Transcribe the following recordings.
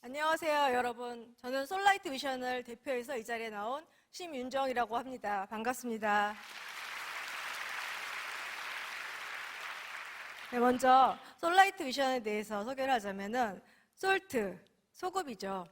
안녕하세요, 여러분. 저는 솔라이트 비전을 대표해서 이 자리에 나온 심윤정이라고 합니다. 반갑습니다. 네, 먼저 솔라이트 비전에 대해서 소개를 하자면은 솔트, 소금이죠.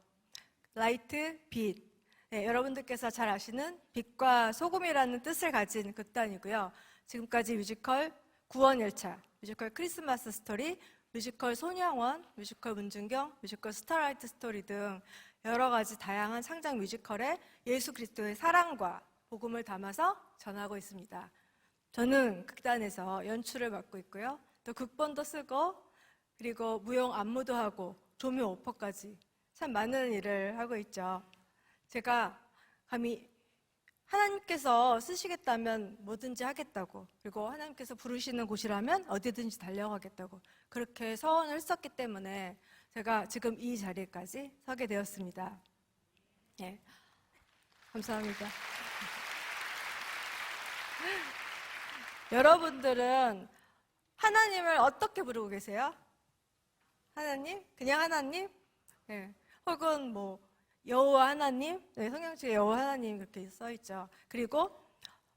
라이트, 빛. 네, 여러분들께서 잘 아시는 빛과 소금이라는 뜻을 가진 극단이고요. 지금까지 뮤지컬 구원열차, 뮤지컬 크리스마스 스토리, 뮤지컬 손양원, 뮤지컬 문준경, 뮤지컬 스타라이트 스토리 등 여러 가지 다양한 창작 뮤지컬에 예수 그리스도의 사랑과 복음을 담아서 전하고 있습니다. 저는 극단에서 연출을 맡고 있고요. 또 극본도 쓰고 그리고 무용 안무도 하고 조명 오퍼까지 참 많은 일을 하고 있죠. 제가 감히 하나님께서 쓰시겠다면 뭐든지 하겠다고, 그리고 하나님께서 부르시는 곳이라면 어디든지 달려가겠다고 그렇게 서원을 했었기 때문에 제가 지금 이 자리까지 서게 되었습니다. 예, 감사합니다. 여러분들은 하나님을 어떻게 부르고 계세요? 하나님? 그냥 하나님? 예, 혹은 뭐 여호와 하나님, 네, 성경책에 여호와 하나님 그렇게 써 있죠. 그리고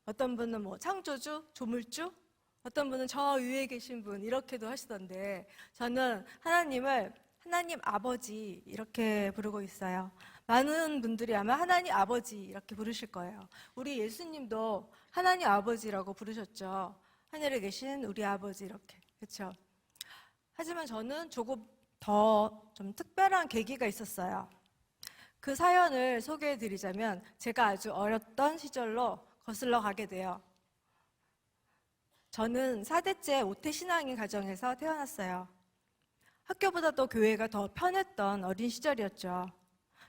어떤 분은 뭐 창조주, 조물주, 어떤 분은 저 위에 계신 분 이렇게도 하시던데 저는 하나님을 하나님 아버지 이렇게 부르고 있어요. 많은 분들이 아마 하나님 아버지 이렇게 부르실 거예요. 우리 예수님도 하나님 아버지라고 부르셨죠. 하늘에 계신 우리 아버지 이렇게, 그렇죠? 하지만 저는 조금 더 좀 특별한 계기가 있었어요. 그 사연을 소개해 드리자면 제가 아주 어렸던 시절로 거슬러 가게 돼요. 저는 4대째 오태신앙인 가정에서 태어났어요. 학교보다도 교회가 더 편했던 어린 시절이었죠.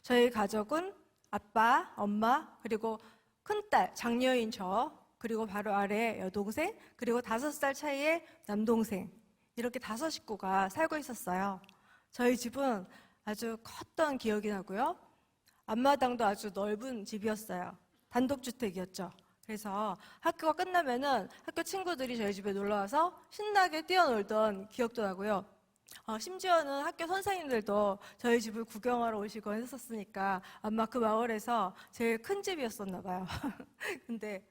저희 가족은 아빠, 엄마, 그리고 큰딸, 장녀인 저, 그리고 바로 아래 여동생, 그리고 5살 차이의 남동생, 이렇게 5 식구가 살고 있었어요. 저희 집은 아주 컸던 기억이 나고요. 앞마당도 아주 넓은 집이었어요. 단독주택이었죠. 그래서 학교가 끝나면은 학교 친구들이 저희 집에 놀러와서 신나게 뛰어놀던 기억도 나고요. 심지어는 학교 선생님들도 저희 집을 구경하러 오시곤 했었으니까 아마 그 마을에서 제일 큰 집이었었나 봐요. 근데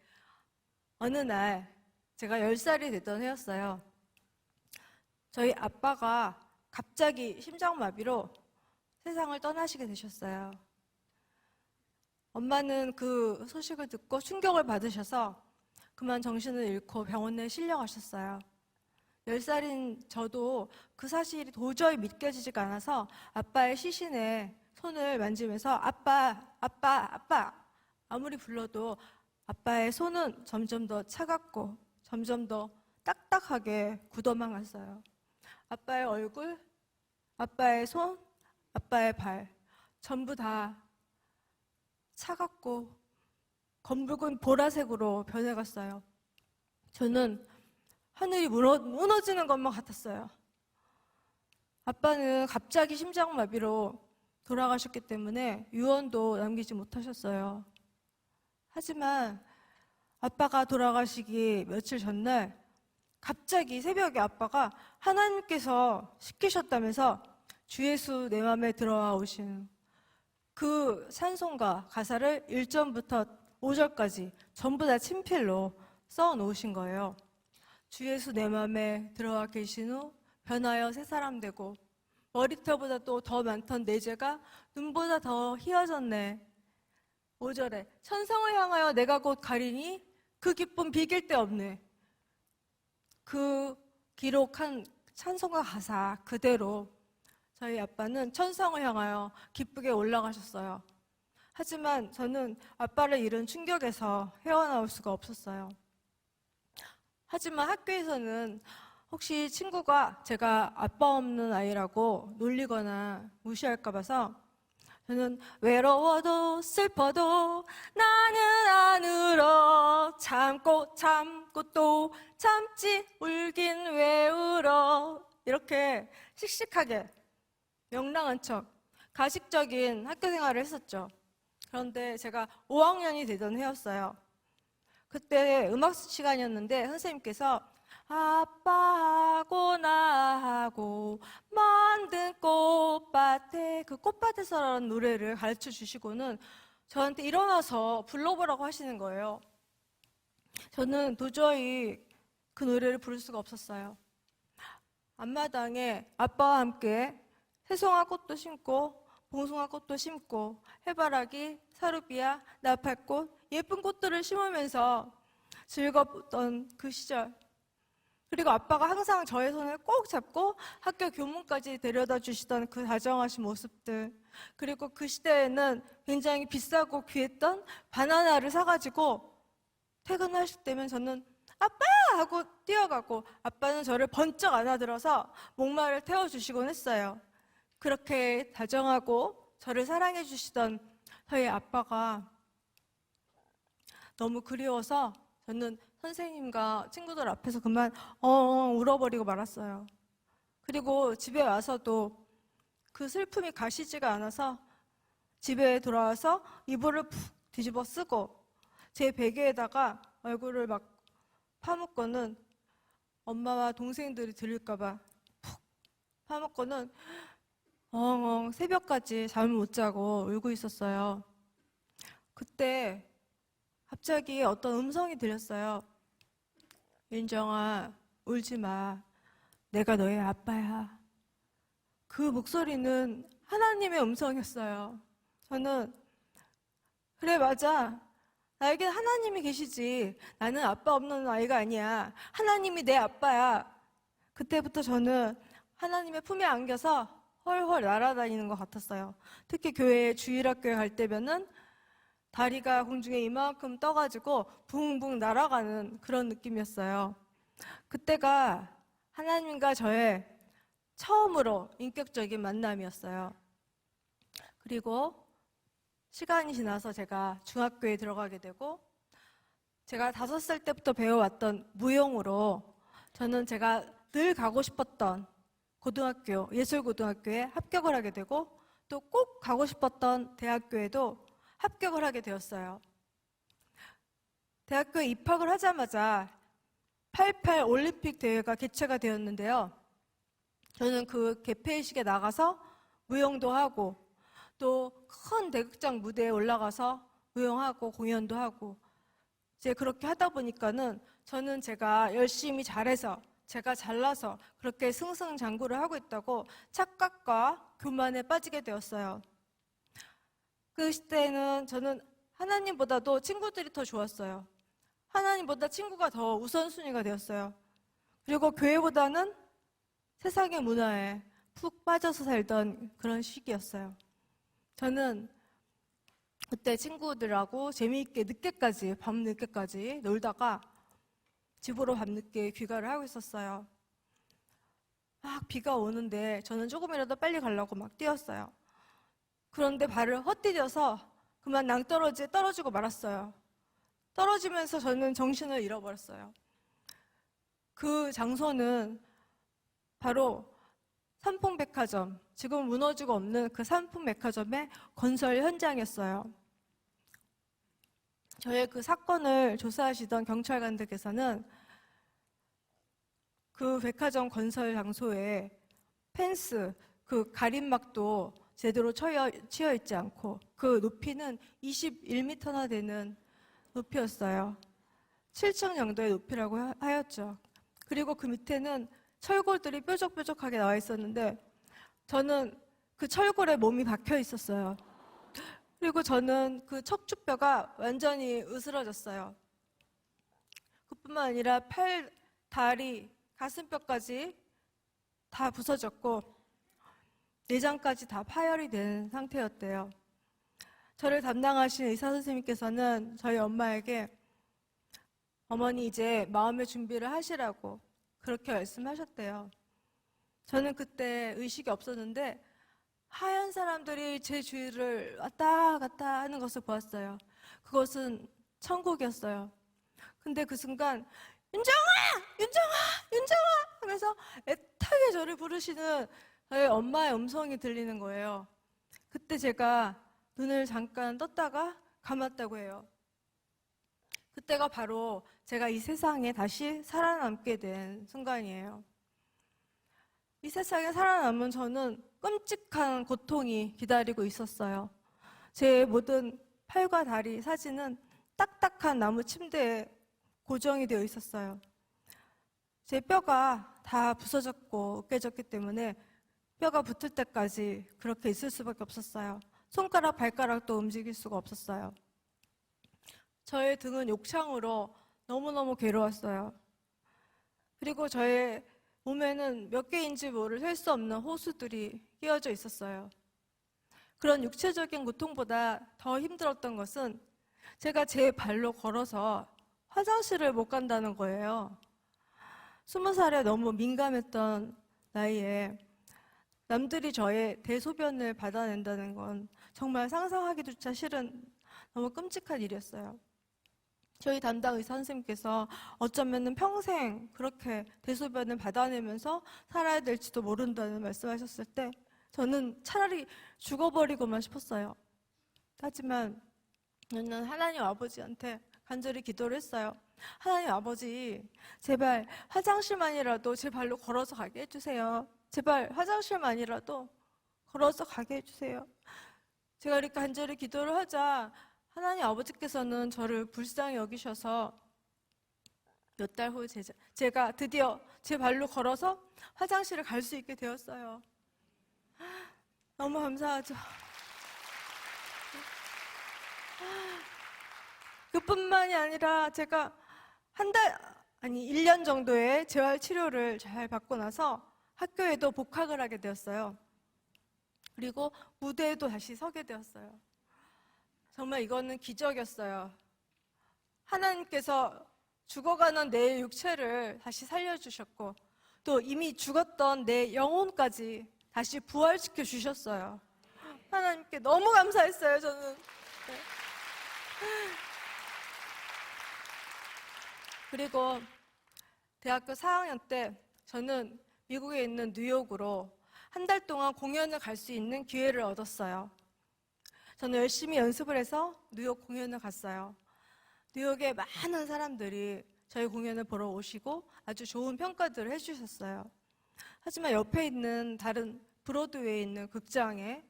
어느 날 제가 10살이 됐던 해였어요. 저희 아빠가 갑자기 심장마비로 세상을 떠나시게 되셨어요. 엄마는 그 소식을 듣고 충격을 받으셔서 그만 정신을 잃고 병원에 실려가셨어요. 10살인 저도 그 사실이 도저히 믿겨지지가 않아서 아빠의 시신에 손을 만지면서 아빠, 아빠, 아빠 아무리 불러도 아빠의 손은 점점 더 차갑고 점점 더 딱딱하게 굳어만 갔어요. 아빠의 얼굴, 아빠의 손, 아빠의 발 전부 다 차갑고 검붉은 보라색으로 변해갔어요. 저는 하늘이 무너지는 것만 같았어요. 아빠는 갑자기 심장마비로 돌아가셨기 때문에 유언도 남기지 못하셨어요. 하지만 아빠가 돌아가시기 며칠 전날 갑자기 새벽에 아빠가 하나님께서 시키셨다면서 주 예수 내 맘에 들어와 오신 그 찬송가 가사를 1절부터 5절까지 전부 다 친필로 써 놓으신 거예요. 주 예수 내 맘에 들어와 계신 후 변하여 새 사람 되고 머리털보다 또 더 많던 내 죄가 눈보다 더 희어졌네. 5절에 천성을 향하여 내가 곧 가리니 그 기쁨 비길 데 없네. 그 기록한 찬송가 가사 그대로 저희 아빠는 천성을 향하여 기쁘게 올라가셨어요. 하지만 저는 아빠를 잃은 충격에서 헤어나올 수가 없었어요. 하지만 학교에서는 혹시 친구가 제가 아빠 없는 아이라고 놀리거나 무시할까 봐서 저는 외로워도 슬퍼도 나는 안 울어 참고 참고 또 참지 울긴 왜 울어 이렇게 씩씩하게 명랑한 척 가식적인 학교 생활을 했었죠. 그런데 제가 5학년이 되던 해였어요. 그때 음악 시간이었는데 선생님께서 아빠하고 나하고 만든 꽃밭에 그 꽃밭에서라는 노래를 가르쳐 주시고는 저한테 일어나서 불러보라고 하시는 거예요. 저는 도저히 그 노래를 부를 수가 없었어요. 앞마당에 아빠와 함께 새송화 꽃도 심고 봉숭아 꽃도 심고 해바라기, 사루비아, 나팔꽃, 예쁜 꽃들을 심으면서 즐겁던 그 시절. 그리고 아빠가 항상 저의 손을 꼭 잡고 학교 교문까지 데려다 주시던 그 다정하신 모습들. 그리고 그 시대에는 굉장히 비싸고 귀했던 바나나를 사가지고 퇴근하실 때면 저는 아빠! 하고 뛰어가고 아빠는 저를 번쩍 안아들어서 목마를 태워주시곤 했어요. 그렇게 다정하고 저를 사랑해 주시던 저희 아빠가 너무 그리워서 저는 선생님과 친구들 앞에서 그만 울어버리고 말았어요. 그리고 집에 와서도 그 슬픔이 가시지가 않아서 집에 돌아와서 이불을 푹 뒤집어 쓰고 제 베개에다가 얼굴을 막 파묻고는 엄마와 동생들이 들을까봐 푹 파묻고는 엉엉 새벽까지 잠을 못 자고 울고 있었어요. 그때 갑자기 어떤 음성이 들렸어요. 윤정아, 울지 마. 내가 너의 아빠야. 그 목소리는 하나님의 음성이었어요. 저는 그래 맞아. 나에게 하나님이 계시지. 나는 아빠 없는 아이가 아니야. 하나님이 내 아빠야. 그때부터 저는 하나님의 품에 안겨서 헐헐 날아다니는 것 같았어요. 특히 교회 주일학교에 갈 때면은 다리가 공중에 이만큼 떠가지고 붕붕 날아가는 그런 느낌이었어요. 그때가 하나님과 저의 처음으로 인격적인 만남이었어요. 그리고 시간이 지나서 제가 중학교에 들어가게 되고 제가 5살 때부터 배워왔던 무용으로 저는 제가 늘 가고 싶었던 고등학교, 예술고등학교에 합격을 하게 되고 또 꼭 가고 싶었던 대학교에도 합격을 하게 되었어요. 대학교에 입학을 하자마자 88 올림픽 대회가 개최가 되었는데요. 저는 그 개폐식에 나가서 무용도 하고 또 큰 대극장 무대에 올라가서 무용하고 공연도 하고 이제 그렇게 하다 보니까는 저는 제가 열심히 잘해서 제가 잘나서 그렇게 승승장구를 하고 있다고 착각과 교만에 빠지게 되었어요. 그 시대에는 저는 하나님보다도 친구들이 더 좋았어요. 하나님보다 친구가 더 우선순위가 되었어요. 그리고 교회보다는 세상의 문화에 푹 빠져서 살던 그런 시기였어요. 저는 그때 친구들하고 재미있게 늦게까지, 밤늦게까지 놀다가 집으로 밤늦게 귀가를 하고 있었어요. 막 비가 오는데 저는 조금이라도 빨리 가려고 막 뛰었어요. 그런데 발을 헛디뎌서 그만 낭떠러지에 떨어지고 말았어요. 떨어지면서 저는 정신을 잃어버렸어요. 그 장소는 바로 삼풍백화점, 지금 무너지고 없는 그 삼풍백화점의 건설 현장이었어요. 저의 그 사건을 조사하시던 경찰관들께서는 그 백화점 건설 장소에 펜스, 그 가림막도 제대로 치여 있지 않고 그 높이는 21m나 되는 높이였어요. 7층 정도의 높이라고 하였죠. 그리고 그 밑에는 철골들이 뾰족뾰족하게 나와 있었는데 저는 그 철골에 몸이 박혀 있었어요. 그리고 저는 그 척추뼈가 완전히 으스러졌어요. 그뿐만 아니라 팔, 다리, 가슴뼈까지 다 부서졌고 내장까지 다 파열이 된 상태였대요. 저를 담당하신 의사 선생님께서는 저희 엄마에게 어머니 이제 마음의 준비를 하시라고 그렇게 말씀하셨대요. 저는 그때 의식이 없었는데 하얀 사람들이 제 주위를 왔다 갔다 하는 것을 보았어요. 그것은 천국이었어요. 근데 그 순간 윤정아! 윤정아! 윤정아! 하면서 애타게 저를 부르시는 저희 엄마의 음성이 들리는 거예요. 그때 제가 눈을 잠깐 떴다가 감았다고 해요. 그때가 바로 제가 이 세상에 다시 살아남게 된 순간이에요. 이 세상에 살아남은 저는 끔찍한 고통이 기다리고 있었어요. 제 모든 팔과 다리, 사진은 딱딱한 나무 침대에 고정이 되어 있었어요. 제 뼈가 다 부서졌고 으깨졌기 때문에 뼈가 붙을 때까지 그렇게 있을 수밖에 없었어요. 손가락, 발가락도 움직일 수가 없었어요. 저의 등은 욕창으로 너무너무 괴로웠어요. 그리고 저의 몸에는 몇 개인지 모를 셀 수 없는 호수들이 끼어져 있었어요. 그런 육체적인 고통보다 더 힘들었던 것은 제가 제 발로 걸어서 화장실을 못 간다는 거예요. 20살에 너무 민감했던 나이에 남들이 저의 대소변을 받아낸다는 건 정말 상상하기조차 싫은 너무 끔찍한 일이었어요. 저희 담당 의사 선생님께서 어쩌면 평생 그렇게 대소변을 받아내면서 살아야 될지도 모른다는 말씀하셨을 때 저는 차라리 죽어버리고만 싶었어요. 하지만 저는 하나님 아버지한테 간절히 기도를 했어요. 하나님 아버지, 제발 화장실만이라도 제 발로 걸어서 가게 해주세요. 제발 화장실만이라도 걸어서 가게 해주세요. 제가 이렇게 간절히 기도를 하자 하나님 아버지께서는 저를 불쌍히 여기셔서 몇 달 후 제가 드디어 제 발로 걸어서 화장실을 갈 수 있게 되었어요. 너무 감사하죠. 그뿐만이 아니라 제가 1년 정도의 재활 치료를 잘 받고 나서 학교에도 복학을 하게 되었어요. 그리고 무대에도 다시 서게 되었어요. 정말 이거는 기적이었어요. 하나님께서 죽어가는 내 육체를 다시 살려주셨고 또 이미 죽었던 내 영혼까지 다시 부활시켜 주셨어요. 하나님께 너무 감사했어요, 저는. 네. 그리고 대학교 4학년 때 저는 미국에 있는 뉴욕으로 한 달 동안 공연을 갈 수 있는 기회를 얻었어요. 저는 열심히 연습을 해서 뉴욕 공연을 갔어요. 뉴욕에 많은 사람들이 저희 공연을 보러 오시고 아주 좋은 평가들을 해주셨어요. 하지만 옆에 있는 다른 브로드웨이에 있는 극장에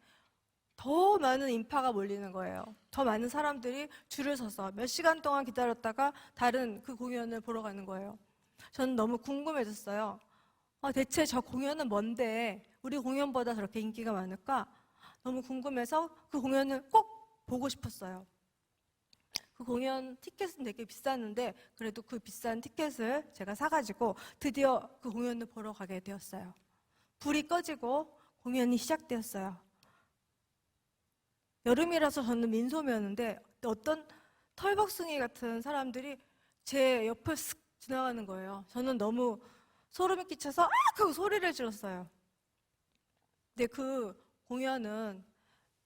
더 많은 인파가 몰리는 거예요. 더 많은 사람들이 줄을 서서 몇 시간 동안 기다렸다가 다른 그 공연을 보러 가는 거예요. 저는 너무 궁금해졌어요. 대체 저 공연은 뭔데 우리 공연보다 저렇게 인기가 많을까? 너무 궁금해서 그 공연을 꼭 보고 싶었어요. 그 공연 티켓은 되게 비쌌는데 그래도 그 비싼 티켓을 제가 사가지고 드디어 그 공연을 보러 가게 되었어요. 불이 꺼지고 공연이 시작되었어요. 여름이라서 저는 민소매였는데 어떤 털벅숭이 같은 사람들이 제 옆을 쓱 지나가는 거예요. 저는 너무 소름이 끼쳐서 하고 소리를 질렀어요. 근데 그 공연은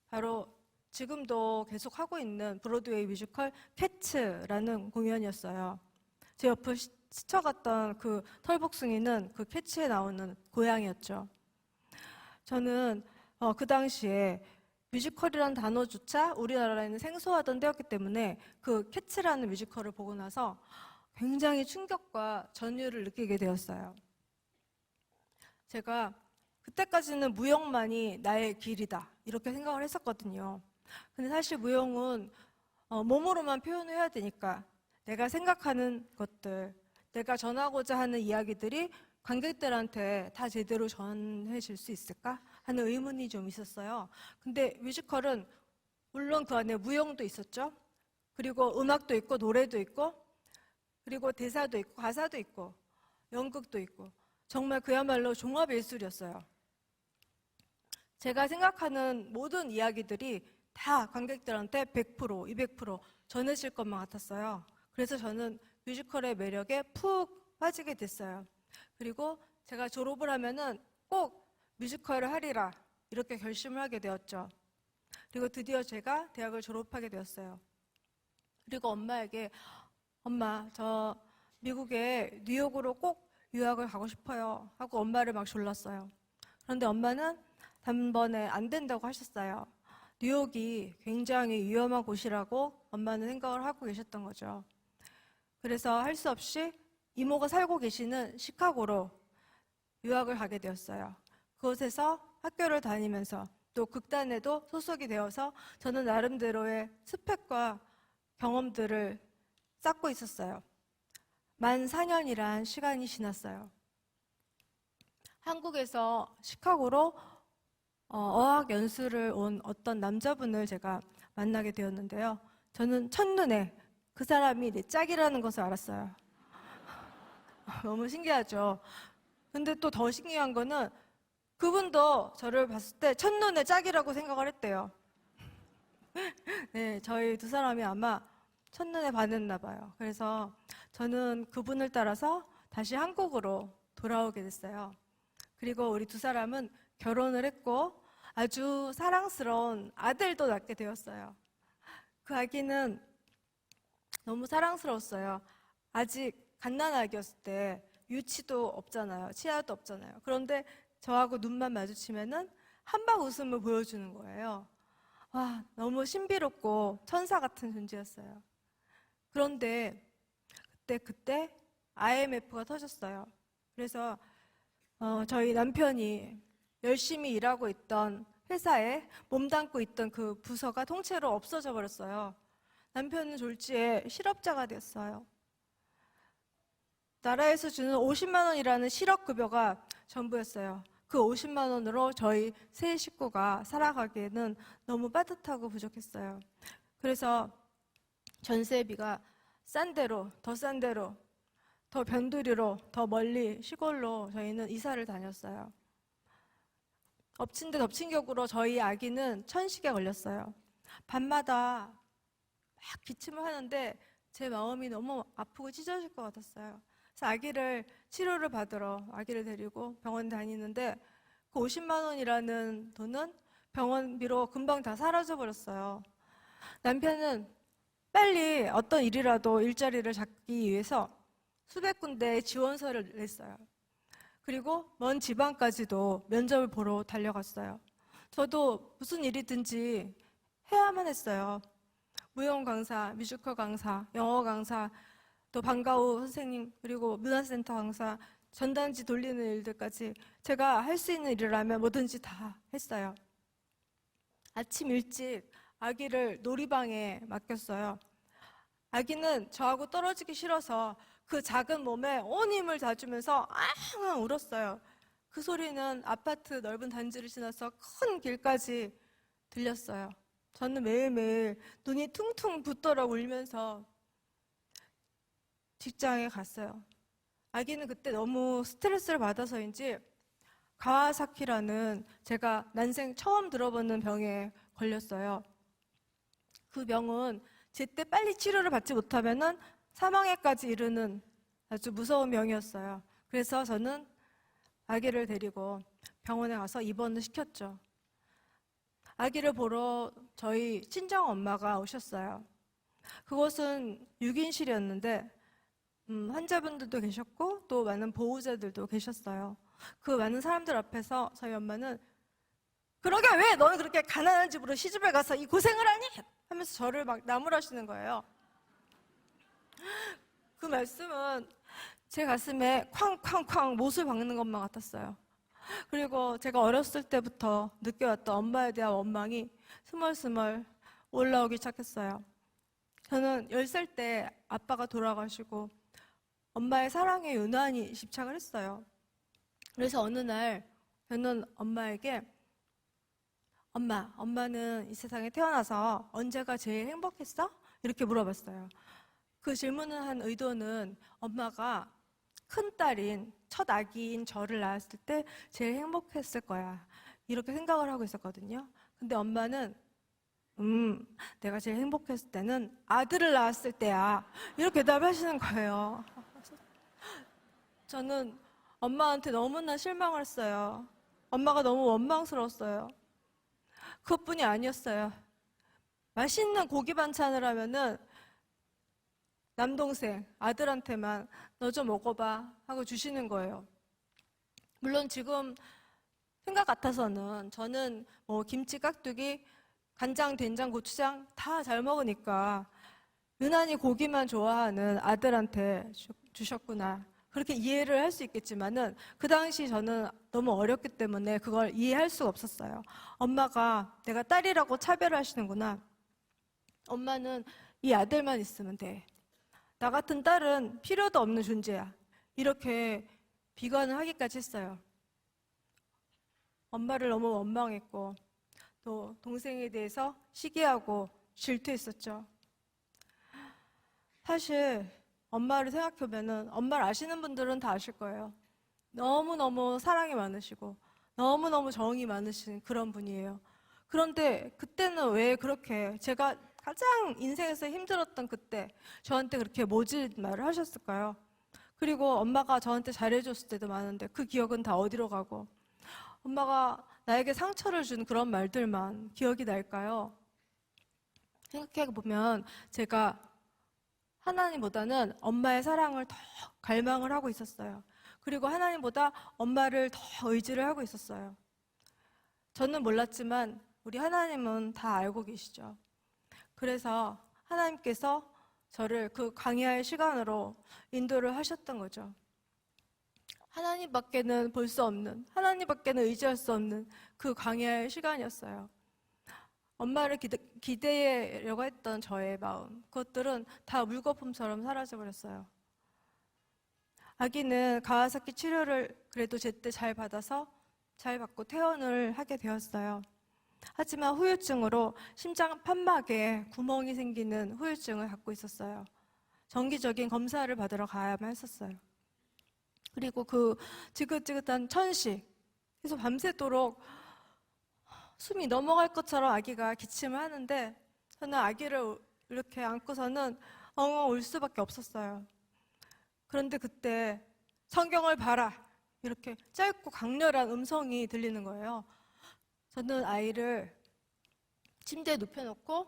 바로 지금도 계속 하고 있는 브로드웨이 뮤지컬 캐츠라는 공연이었어요. 제 옆을 스쳐갔던 그 털복숭이는 그 캐츠에 나오는 고양이였죠. 저는 그 당시에 뮤지컬이라는 단어조차 우리나라에는 생소하던 때였기 때문에 그 캐츠라는 뮤지컬을 보고 나서 굉장히 충격과 전율을 느끼게 되었어요. 제가 그때까지는 무용만이 나의 길이다 이렇게 생각을 했었거든요. 근데 사실 무용은 몸으로만 표현을 해야 되니까 내가 생각하는 것들, 내가 전하고자 하는 이야기들이 관객들한테 다 제대로 전해질 수 있을까 하는 의문이 좀 있었어요. 근데 뮤지컬은 물론 그 안에 무용도 있었죠. 그리고 음악도 있고 노래도 있고 그리고 대사도 있고 가사도 있고 연극도 있고 정말 그야말로 종합예술이었어요. 제가 생각하는 모든 이야기들이 다 관객들한테 100%, 200% 전해질 것만 같았어요. 그래서 저는 뮤지컬의 매력에 푹 빠지게 됐어요. 그리고 제가 졸업을 하면은 꼭 뮤지컬을 하리라 이렇게 결심을 하게 되었죠. 그리고 드디어 제가 대학을 졸업하게 되었어요. 그리고 엄마에게 엄마, 저 미국에 뉴욕으로 꼭 유학을 가고 싶어요 하고 엄마를 막 졸랐어요. 그런데 엄마는 단번에 안 된다고 하셨어요. 뉴욕이 굉장히 위험한 곳이라고 엄마는 생각을 하고 계셨던 거죠. 그래서 할 수 없이 이모가 살고 계시는 시카고로 유학을 가게 되었어요. 그곳에서 학교를 다니면서 또 극단에도 소속이 되어서 저는 나름대로의 스펙과 경험들을 쌓고 있었어요. 만 4년이란 시간이 지났어요. 한국에서 시카고로 어학 연수를 온 어떤 남자분을 제가 만나게 되었는데요. 저는 첫눈에 그 사람이 내 짝이라는 것을 알았어요. 너무 신기하죠. 근데 또 더 신기한 거는 그분도 저를 봤을 때 첫눈에 짝이라고 생각을 했대요. 네, 저희 두 사람이 아마 첫눈에 반했나 봐요. 그래서 저는 그분을 따라서 다시 한국으로 돌아오게 됐어요. 그리고 우리 두 사람은 결혼을 했고 아주 사랑스러운 아들도 낳게 되었어요. 그 아기는 너무 사랑스러웠어요. 아직 갓난아기였을 때 유치도 없잖아요. 치아도 없잖아요. 그런데 저하고 눈만 마주치면은 한방 웃음을 보여주는 거예요. 와, 너무 신비롭고 천사 같은 존재였어요. 그런데 그때 IMF가 터졌어요. 그래서 저희 남편이 열심히 일하고 있던 회사에 몸담고 있던 그 부서가 통째로 없어져 버렸어요. 남편은 졸지에 실업자가 됐어요. 나라에서 주는 50만 원이라는 실업급여가 전부였어요. 그 50만 원으로 저희 세 식구가 살아가기에는 너무 빠듯하고 부족했어요. 그래서 전세비가 싼 데로, 더 변두리로, 더 멀리 시골로 저희는 이사를 다녔어요. 엎친 데 덮친 격으로 저희 아기는 천식에 걸렸어요. 밤마다 막 기침을 하는데 제 마음이 너무 아프고 찢어질 것 같았어요. 그래서 아기를 치료를 받으러 아기를 데리고 병원 다니는데 그 50만 원이라는 돈은 병원비로 금방 다 사라져 버렸어요. 남편은 빨리 어떤 일이라도 일자리를 잡기 위해서 수백 군데의 지원서를 냈어요. 그리고 먼 지방까지도 면접을 보러 달려갔어요. 저도 무슨 일이든지 해야만 했어요. 무용 강사, 뮤지컬 강사, 영어 강사, 또 방과후 선생님, 그리고 문화센터 강사, 전단지 돌리는 일들까지 제가 할 수 있는 일이라면 뭐든지 다 했어요. 아침 일찍 아기를 놀이방에 맡겼어요. 아기는 저하고 떨어지기 싫어서 그 작은 몸에 온 힘을 다주면서 앙앙 울었어요. 그 소리는 아파트 넓은 단지를 지나서 큰 길까지 들렸어요. 저는 매일매일 눈이 퉁퉁 붓도록 울면서 직장에 갔어요. 아기는 그때 너무 스트레스를 받아서인지 가와사키라는 제가 난생 처음 들어보는 병에 걸렸어요. 그 병은 제때 빨리 치료를 받지 못하면은 사망에까지 이르는 아주 무서운 병이었어요. 그래서 저는 아기를 데리고 병원에 가서 입원을 시켰죠. 아기를 보러 저희 친정 엄마가 오셨어요. 그곳은 6인실이었는데 환자분들도 계셨고 또 많은 보호자들도 계셨어요. 그 많은 사람들 앞에서 저희 엄마는 그러게 왜 너는 그렇게 가난한 집으로 시집을 가서 이 고생을 하니? 하면서 저를 막 나무라시는 거예요. 그 말씀은 제 가슴에 쾅쾅쾅 못을 박는 것만 같았어요. 그리고 제가 어렸을 때부터 느껴왔던 엄마에 대한 원망이 스멀스멀 올라오기 시작했어요. 저는 10살 때 아빠가 돌아가시고 엄마의 사랑에 유난히 집착을 했어요. 그래서 어느 날 저는 엄마에게 엄마는 이 세상에 태어나서 언제가 제일 행복했어? 이렇게 물어봤어요. 그 질문을 한 의도는 엄마가 큰딸인 첫 아기인 저를 낳았을 때 제일 행복했을 거야. 이렇게 생각을 하고 있었거든요. 근데 엄마는 내가 제일 행복했을 때는 아들을 낳았을 때야. 이렇게 대답하시는 거예요. 저는 엄마한테 너무나 실망을 했어요. 엄마가 너무 원망스러웠어요. 그것뿐이 아니었어요. 맛있는 고기 반찬을 하면은 남동생, 아들한테만 너 좀 먹어봐 하고 주시는 거예요. 물론 지금 생각 같아서는 저는 뭐 김치, 깍두기, 간장, 된장, 고추장 다 잘 먹으니까 유난히 고기만 좋아하는 아들한테 주셨구나. 그렇게 이해를 할 수 있겠지만은 그 당시 저는 너무 어렸기 때문에 그걸 이해할 수가 없었어요. 엄마가 내가 딸이라고 차별하시는구나. 엄마는 이 아들만 있으면 돼. 나 같은 딸은 필요도 없는 존재야. 이렇게 비관을 하기까지 했어요. 엄마를 너무 원망했고 또 동생에 대해서 시기하고 질투했었죠. 사실 엄마를 생각해보면은 엄마를 아시는 분들은 다 아실 거예요. 너무너무 사랑이 많으시고 너무너무 정이 많으신 그런 분이에요. 그런데 그때는 왜 그렇게 제가 가장 인생에서 힘들었던 그때 저한테 그렇게 모진 말을 하셨을까요? 그리고 엄마가 저한테 잘해줬을 때도 많은데 그 기억은 다 어디로 가고 엄마가 나에게 상처를 준 그런 말들만 기억이 날까요? 생각해보면 제가 하나님보다는 엄마의 사랑을 더 갈망을 하고 있었어요. 그리고 하나님보다 엄마를 더 의지를 하고 있었어요. 저는 몰랐지만 우리 하나님은 다 알고 계시죠. 그래서 하나님께서 저를 그 강야의 시간으로 인도를 하셨던 거죠. 하나님밖에는 볼 수 없는, 하나님밖에는 의지할 수 없는 그 강야의 시간이었어요. 엄마를 기대려고 했던 저의 마음, 그것들은 다 물거품처럼 사라져버렸어요. 아기는 가와사키 치료를 그래도 제때 잘 받아서 잘 받고 퇴원을 하게 되었어요. 하지만 후유증으로 심장 판막에 구멍이 생기는 후유증을 갖고 있었어요. 정기적인 검사를 받으러 가야만 했었어요. 그리고 그 지긋지긋한 천식, 그래서 밤새도록 숨이 넘어갈 것처럼 아기가 기침을 하는데 저는 아기를 이렇게 안고서는 엉엉 울 수밖에 없었어요. 그런데 그때 성경을 봐라 이렇게 짧고 강렬한 음성이 들리는 거예요. 저는 아이를 침대에 눕혀놓고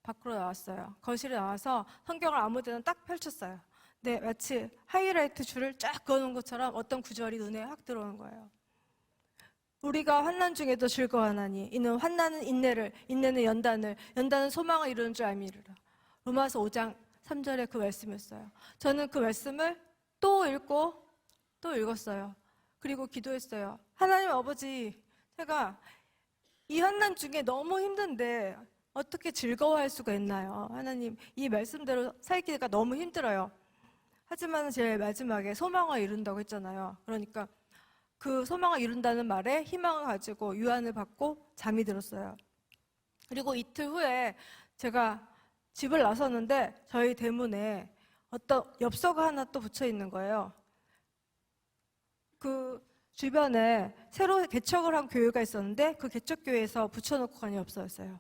밖으로 나왔어요. 거실에 나와서 성경을 아무 데나 딱 펼쳤어요. 네, 마치 하이라이트 줄을 쫙 그어놓은 것처럼 어떤 구절이 눈에 확 들어오는 거예요. 우리가 환난 중에도 즐거워하나니 이는 환난은 인내를, 인내는 연단을, 연단은 소망을 이루는 줄 알미르라. 로마서 5장 3절에 그 말씀이었어요. 저는 그 말씀을 또 읽고 또 읽었어요. 그리고 기도했어요. 하나님 아버지, 제가 이 환난 중에 너무 힘든데 어떻게 즐거워할 수가 있나요? 하나님, 이 말씀대로 살기가 너무 힘들어요. 하지만 제일 마지막에 소망을 이룬다고 했잖아요. 그러니까 그 소망을 이룬다는 말에 희망을 가지고 유안을 받고 잠이 들었어요. 그리고 이틀 후에 제가 집을 나섰는데 저희 대문에 어떤 엽서가 하나 또 붙여 있는 거예요. 그 주변에 새로 개척을 한 교회가 있었는데 그 개척교회에서 붙여놓고 간 엽서였어요.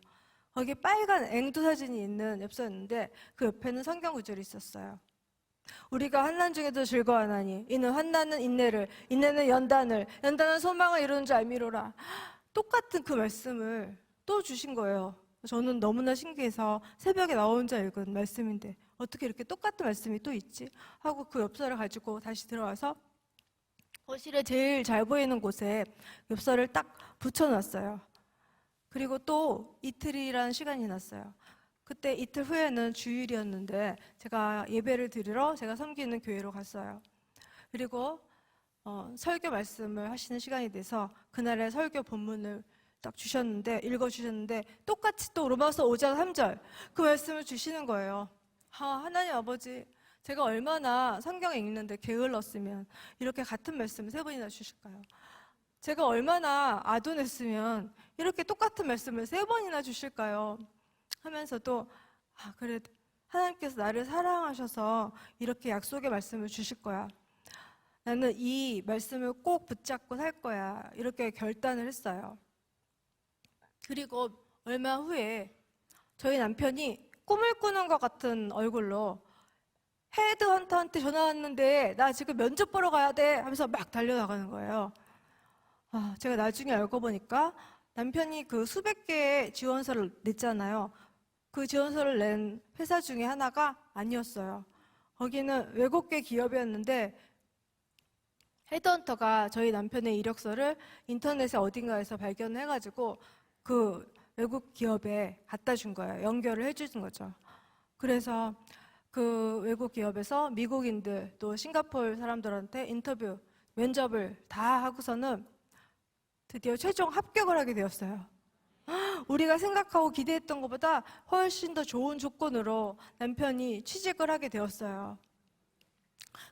거기 빨간 앵두 사진이 있는 엽서였는데 그 옆에는 성경 구절이 있었어요. 우리가 환난 중에도 즐거워하나니 이는 환난은 인내를, 인내는 연단을, 연단은 소망을 이루는 줄 알미로라. 똑같은 그 말씀을 또 주신 거예요. 저는 너무나 신기해서 새벽에 나 혼자 읽은 말씀인데 어떻게 이렇게 똑같은 말씀이 또 있지? 하고 그 엽서를 가지고 다시 들어와서 거실에 제일 잘 보이는 곳에 엽서를 딱 붙여놨어요. 그리고 또 이틀이라는 시간이 났어요. 그때 이틀 후에는 주일이었는데 제가 예배를 드리러 제가 섬기는 교회로 갔어요. 그리고 설교 말씀을 하시는 시간이 돼서 그날의 설교 본문을 딱 주셨는데 읽어주셨는데 똑같이 또 로마서 5장 3절 그 말씀을 주시는 거예요. 하나님 아버지, 제가 얼마나 성경을 읽는데 게을렀으면 이렇게 같은 말씀을 3번이나 주실까요? 제가 얼마나 아둔했으면 이렇게 똑같은 말씀을 3번이나 주실까요? 하면서도 그래, 하나님께서 나를 사랑하셔서 이렇게 약속의 말씀을 주실 거야. 나는 이 말씀을 꼭 붙잡고 살 거야. 이렇게 결단을 했어요. 그리고 얼마 후에 저희 남편이 꿈을 꾸는 것 같은 얼굴로 헤드헌터한테 전화 왔는데 나 지금 면접 보러 가야 돼 하면서 막 달려나가는 거예요. 제가 나중에 알고 보니까 남편이 그 수백 개의 지원서를 냈잖아요. 그 지원서를 낸 회사 중에 하나가 아니었어요. 거기는 외국계 기업이었는데 헤드헌터가 저희 남편의 이력서를 인터넷에 어딘가에서 발견해가지고 그 외국 기업에 갖다 준 거예요. 연결을 해주는 거죠. 그래서 그 외국 기업에서 미국인들 또 싱가포르 사람들한테 인터뷰, 면접을 다 하고서는 드디어 최종 합격을 하게 되었어요. 우리가 생각하고 기대했던 것보다 훨씬 더 좋은 조건으로 남편이 취직을 하게 되었어요.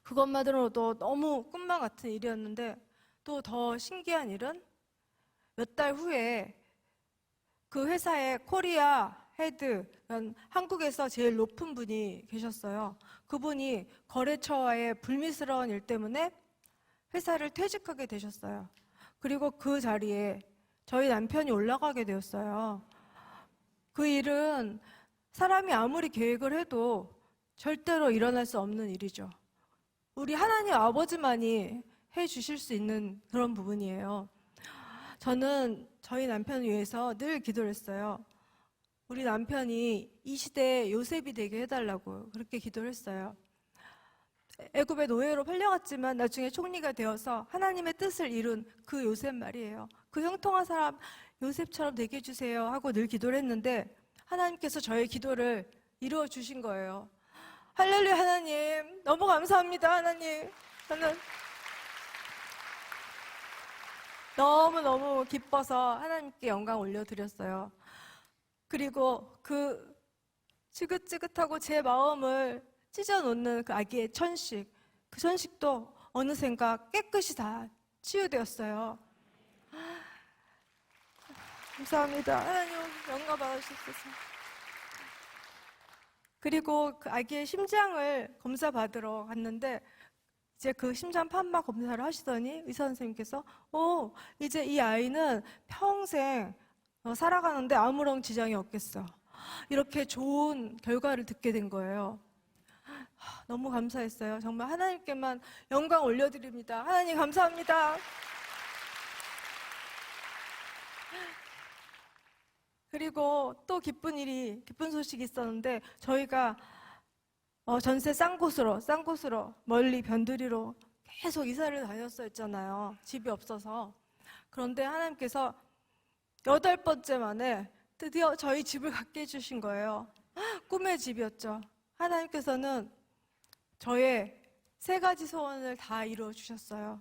그것만으로도 너무 꿈만 같은 일이었는데, 또 더 신기한 일은 몇 달 후에 그 회사의 코리아 헤드, 한국에서 제일 높은 분이 계셨어요. 그분이 거래처와의 불미스러운 일 때문에 회사를 퇴직하게 되셨어요. 그리고 그 자리에 저희 남편이 올라가게 되었어요. 그 일은 사람이 아무리 계획을 해도 절대로 일어날 수 없는 일이죠. 우리 하나님 아버지만이 해주실 수 있는 그런 부분이에요. 저는 저희 남편을 위해서 늘 기도를 했어요. 우리 남편이 이 시대에 요셉이 되게 해달라고 그렇게 기도를 했어요. 애굽의 노예로 팔려갔지만 나중에 총리가 되어서 하나님의 뜻을 이룬 그 요셉 말이에요. 그 형통한 사람 요셉처럼 되게 해주세요 하고 늘 기도를 했는데, 하나님께서 저의 기도를 이루어 주신 거예요. 할렐루야. 하나님 너무 감사합니다. 하나님, 저는 너무너무 기뻐서 하나님께 영광 올려드렸어요. 그리고 그 지긋지긋하고 제 마음을 찢어놓는 그 아기의 천식, 그 천식도 어느샌가 깨끗이 다 치유되었어요. 감사합니다. 하나님 영광 받으시옵소서. 그리고 그 아기의 심장을 검사 받으러 갔는데, 이제 그 심장 판막 검사를 하시더니 의사 선생님께서 이제 이 아이는 평생 살아가는데 아무런 지장이 없겠어, 이렇게 좋은 결과를 듣게 된 거예요. 너무 감사했어요. 정말 하나님께만 영광 올려드립니다. 하나님 감사합니다. 그리고 또 기쁜 소식이 있었는데, 저희가 전세 싼 곳으로 멀리 변두리로 계속 이사를 다녔었잖아요. 집이 없어서. 그런데 하나님께서 8번째 만에 드디어 저희 집을 갖게 해주신 거예요. 꿈의 집이었죠. 하나님께서는 저의 3가지 소원을 다 이루어 주셨어요.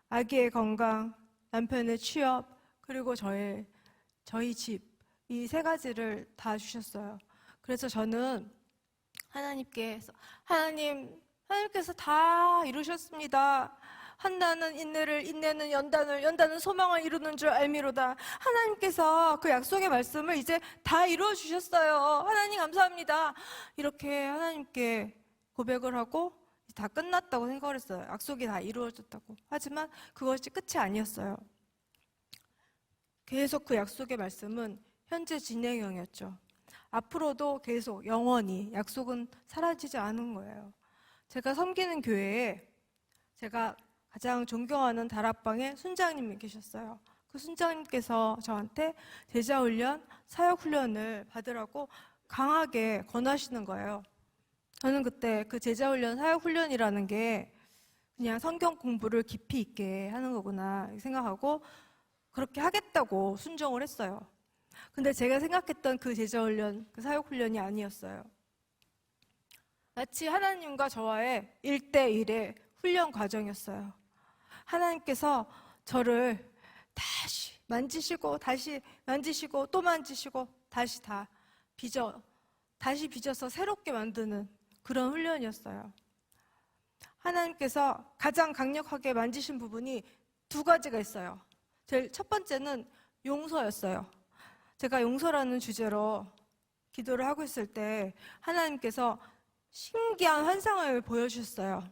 아기의 건강, 남편의 취업, 그리고 저희 집, 이 3가지를 다 주셨어요. 그래서 저는 하나님께서 다 이루셨습니다. 한다는 인내를, 인내는 연단을, 연단은 소망을 이루는 줄 알미로다. 하나님께서 그 약속의 말씀을 이제 다 이루어 주셨어요. 하나님 감사합니다. 이렇게 하나님께 고백을 하고 다 끝났다고 생각을 했어요. 약속이 다 이루어졌다고. 하지만 그것이 끝이 아니었어요. 계속 그 약속의 말씀은 현재 진행형이었죠. 앞으로도 계속 영원히 약속은 사라지지 않은 거예요. 제가 섬기는 교회에 제가 가장 존경하는 다락방에 순장님이 계셨어요. 그 순장님께서 저한테 제자훈련, 사역훈련을 받으라고 강하게 권하시는 거예요. 저는 그때 그 제자훈련, 사역훈련이라는 게 그냥 성경 공부를 깊이 있게 하는 거구나 생각하고 그렇게 하겠다고 순종을 했어요. 근데 제가 생각했던 그 제자훈련, 그 사역훈련이 아니었어요. 마치 하나님과 저와의 1대1의 훈련 과정이었어요. 하나님께서 저를 다시 만지시고, 다시 만지시고, 또 만지시고, 다시 빚어서 새롭게 만드는 그런 훈련이었어요. 하나님께서 가장 강력하게 만지신 부분이 2가지가 있어요. 제일 첫 번째는 용서였어요. 제가 용서라는 주제로 기도를 하고 있을 때 하나님께서 신기한 환상을 보여주셨어요.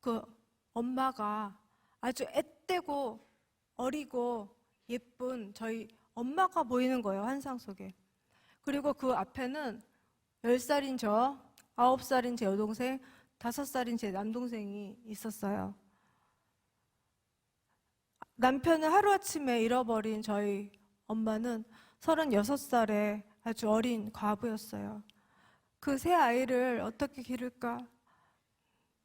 그 엄마가 아주 앳되고 어리고 예쁜 저희 엄마가 보이는 거예요, 환상 속에. 그리고 그 앞에는 10살인 저, 9살인 제 여동생, 5살인 제 남동생이 있었어요. 남편을 하루아침에 잃어버린 저희 엄마는 36살의 아주 어린 과부였어요. 그 새 아이를 어떻게 기를까?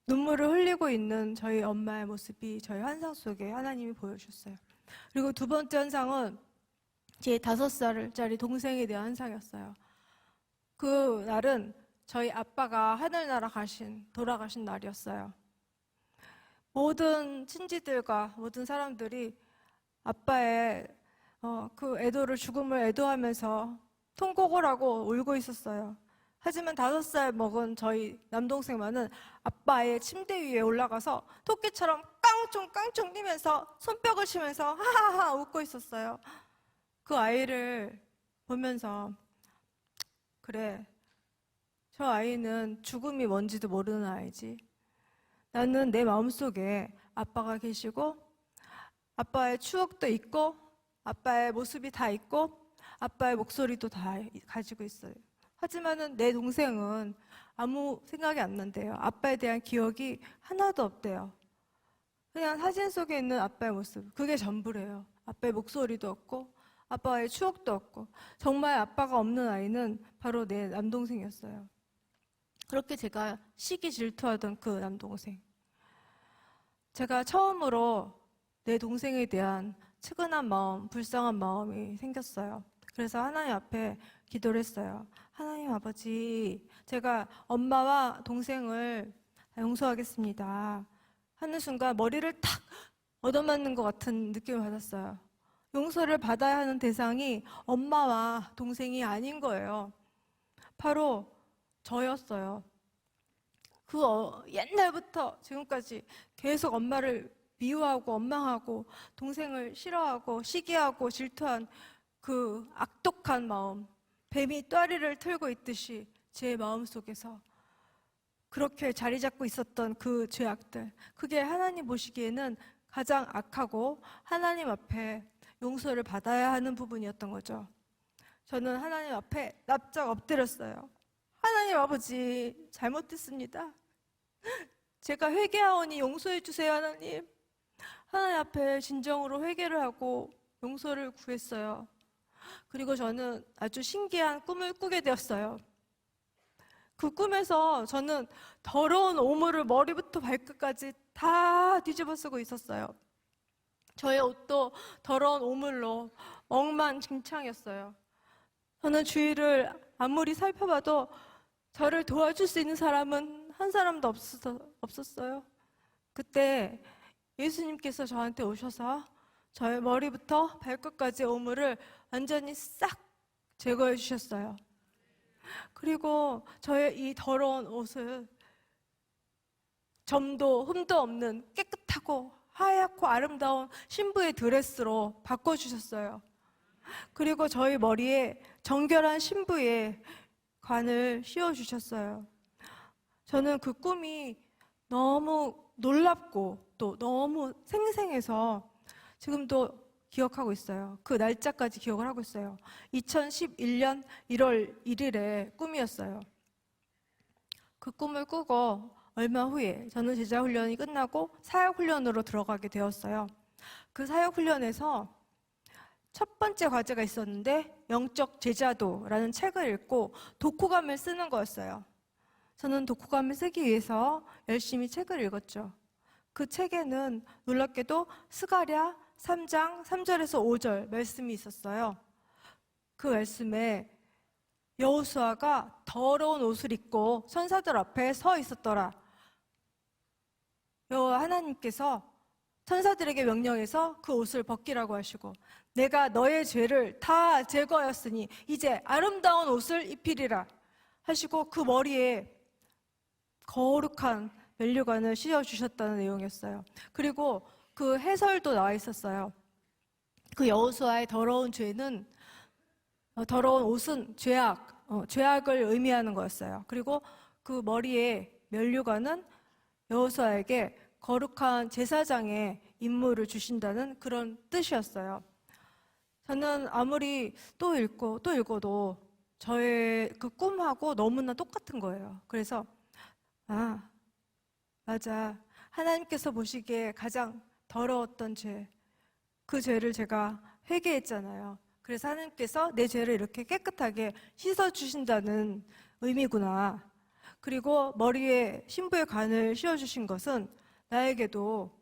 눈물을 흘리고 있는 저희 엄마의 모습이 저희 환상 속에 하나님이 보여주셨어요. 그리고 2번째 환상은 제 5살짜리 동생에 대한 환상이었어요. 그 날은 저희 아빠가 하늘나라 돌아가신 날이었어요. 모든 친지들과 모든 사람들이 아빠의 그 죽음을 애도하면서 통곡을 하고 울고 있었어요. 하지만 5살 먹은 저희 남동생만은 아빠의 침대 위에 올라가서 토끼처럼 깡총깡총 뛰면서 손뼉을 치면서 하하하 웃고 있었어요. 그 아이를 보면서 그래, 저 아이는 죽음이 뭔지도 모르는 아이지. 나는 내 마음속에 아빠가 계시고 아빠의 추억도 있고 아빠의 모습이 다 있고 아빠의 목소리도 다 가지고 있어요. 하지만은 내 동생은 아무 생각이 안 난대요. 아빠에 대한 기억이 하나도 없대요. 그냥 사진 속에 있는 아빠의 모습, 그게 전부래요. 아빠의 목소리도 없고 아빠의 추억도 없고. 정말 아빠가 없는 아이는 바로 내 남동생이었어요. 그렇게 제가 시기 질투하던 그 남동생, 제가 처음으로 내 동생에 대한 측은한 마음, 불쌍한 마음이 생겼어요. 그래서 하나님 앞에 기도를 했어요. 하나님 아버지, 제가 엄마와 동생을 용서하겠습니다 하는 순간 머리를 탁 얻어맞는 것 같은 느낌을 받았어요. 용서를 받아야 하는 대상이 엄마와 동생이 아닌 거예요. 바로 저였어요. 옛날부터 지금까지 계속 엄마를 미워하고 원망하고 동생을 싫어하고 시기하고 질투한 그 악독한 마음, 뱀이 똬리를 틀고 있듯이 제 마음속에서 그렇게 자리 잡고 있었던 그 죄악들, 그게 하나님 보시기에는 가장 악하고 하나님 앞에 용서를 받아야 하는 부분이었던 거죠. 저는 하나님 앞에 납작 엎드렸어요. 하나님 아버지, 잘못했습니다. 제가 회개하오니 용서해 주세요, 하나님. 하나님 앞에 진정으로 회개를 하고 용서를 구했어요. 그리고 저는 아주 신기한 꿈을 꾸게 되었어요. 그 꿈에서 저는 더러운 오물을 머리부터 발끝까지 다 뒤집어 쓰고 있었어요. 저의 옷도 더러운 오물로 엉망진창이었어요. 저는 주위를 아무리 살펴봐도 저를 도와줄 수 있는 사람은 한 사람도 없었어요. 그때 예수님께서 저한테 오셔서 저의 머리부터 발끝까지 오물을 완전히 싹 제거해 주셨어요. 그리고 저의 이 더러운 옷을 점도 흠도 없는 깨끗하고 하얗고 아름다운 신부의 드레스로 바꿔주셨어요. 그리고 저희 머리에 정결한 신부의 관을 씌워주셨어요. 저는 그 꿈이 너무 놀랍고 또 너무 생생해서 지금도 기억하고 있어요. 그 날짜까지 기억을 하고 있어요. 2011년 1월 1일의 꿈이었어요. 그 꿈을 꾸고 얼마 후에 저는 제자훈련이 끝나고 사역훈련으로 들어가게 되었어요. 그 사역훈련에서 첫 번째 과제가 있었는데 영적 제자도라는 책을 읽고 독후감을 쓰는 거였어요. 저는 독후감을 쓰기 위해서 열심히 책을 읽었죠. 그 책에는 놀랍게도 스가랴 3장 3절에서 5절 말씀이 있었어요. 그 말씀에 여호수아가 더러운 옷을 입고 천사들 앞에 서 있었더라. 여호와 하나님께서 천사들에게 명령해서 그 옷을 벗기라고 하시고, 내가 너의 죄를 다 제거하였으니 이제 아름다운 옷을 입히리라 하시고 그 머리에 거룩한 면류관을 씌워주셨다는 내용이었어요. 그리고 그 해설도 나와 있었어요. 그 여호수아의 더러운 죄는 더러운 옷은 죄악을 의미하는 거였어요. 그리고 그 머리에 면류관은 여호수아에게 거룩한 제사장의 임무를 주신다는 그런 뜻이었어요. 저는 아무리 또 읽고 또 읽어도 저의 그 꿈하고 너무나 똑같은 거예요. 그래서 맞아. 하나님께서 보시기에 가장 더러웠던 죄, 그 죄를 제가 회개했잖아요. 그래서 하나님께서 내 죄를 이렇게 깨끗하게 씻어주신다는 의미구나. 그리고 머리에 신부의 관을 씌워주신 것은 나에게도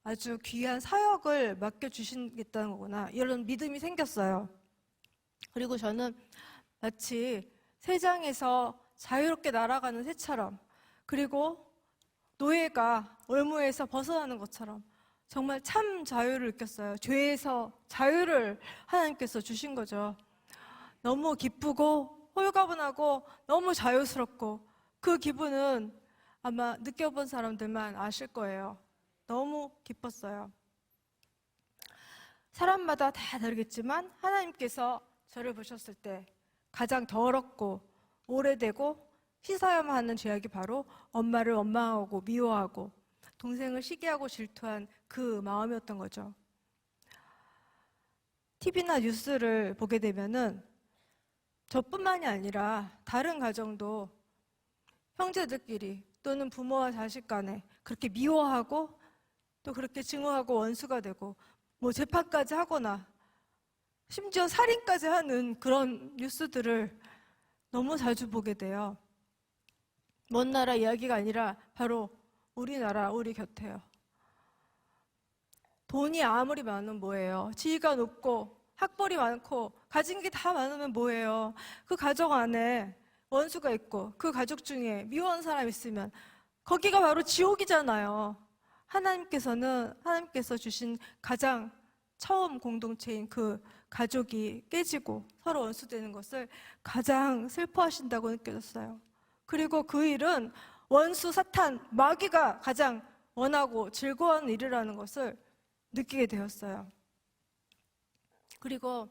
아주 귀한 사역을 맡겨주시겠다는 거구나. 이런 믿음이 생겼어요. 그리고 저는 마치 새장에서 자유롭게 날아가는 새처럼, 그리고 노예가 올무에서 벗어나는 것처럼 정말 참 자유를 느꼈어요. 죄에서 자유를 하나님께서 주신 거죠. 너무 기쁘고 홀가분하고 너무 자유스럽고, 그 기분은 아마 느껴본 사람들만 아실 거예요. 너무 기뻤어요. 사람마다 다 다르겠지만 하나님께서 저를 보셨을 때 가장 더럽고 오래되고 씻어야만 하는 죄악이 바로 엄마를 원망하고 미워하고 동생을 시기하고 질투한 그 마음이었던 거죠. TV나 뉴스를 보게 되면은 저뿐만이 아니라 다른 가정도 형제들끼리 또는 부모와 자식 간에 그렇게 미워하고 또 그렇게 증오하고 원수가 되고 뭐 재판까지 하거나 심지어 살인까지 하는 그런 뉴스들을 너무 자주 보게 돼요. 먼 나라 이야기가 아니라 바로 우리나라, 우리 곁에요. 돈이 아무리 많으면 뭐예요? 지위가 높고 학벌이 많고 가진 게 다 많으면 뭐예요? 그 가정 안에 원수가 있고 그 가족 중에 미워하는 사람 있으면 거기가 바로 지옥이잖아요. 하나님께서 주신 가장 처음 공동체인 그 가족이 깨지고 서로 원수되는 것을 가장 슬퍼하신다고 느껴졌어요. 그리고 그 일은 원수 사탄 마귀가 가장 원하고 즐거워하는 일이라는 것을 느끼게 되었어요. 그리고